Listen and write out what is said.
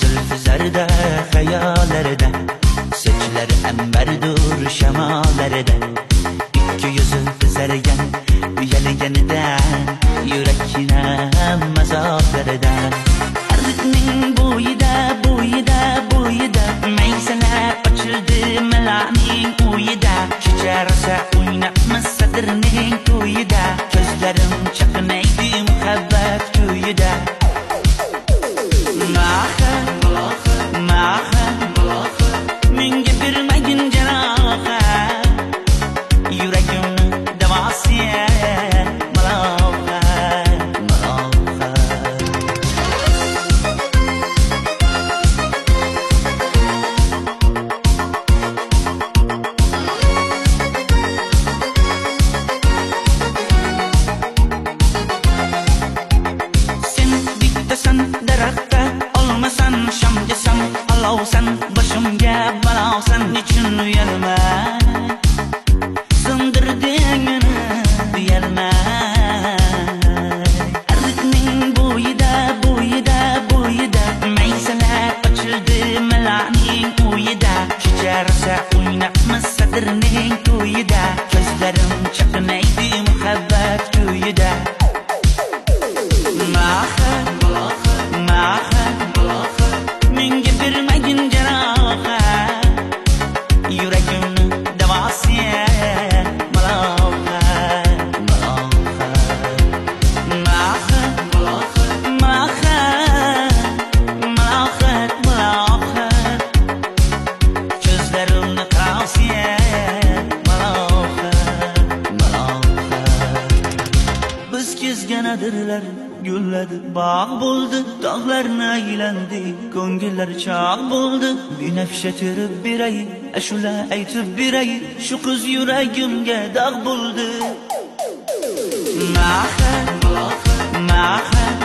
Zülfüzarda hayallarda, saçları emberdur şemalarda. İki yüzü kızargan, uyalganidan, yurakina mazotlarda. Arıkning bo'yida, bo'yida, bo'yida, maysalar ochildi malaning uyida. Checharsa o'ynabmiz sadirning to'yida, ko'zlarim chaqnaydi muhabbat kuyida. Menga bermagin jarohat, yuragimni davosiya malohat, malohat. Sen bittasan daraxtda, olmasan shamgasan, olovsan boshimga balosan. Nechun uyalma, sindirding meni uyalmay. Arikning bo'yida, bo'yida, bo'yida, maysalar ochildi malaning uyida. Checharsa o'ynabmiz sadirning to'yida, ko'zlarim chaqnaydi muhabbat kuyida. Menga bermagin jarohat, yuragimni davosiya malohat, malohat. Malohat, malohat, ko'zlarimni qarosiya malohat, malohat. Biz kezganadirlar gulladi, bog' bo'ldi, tog'larni aylandi, ko'ngillar chog' bo'ldi. Binafsha terib beray, ashula aytib beray, shu qiz yuragimga dog' bo'ldi. Mahat, mahat,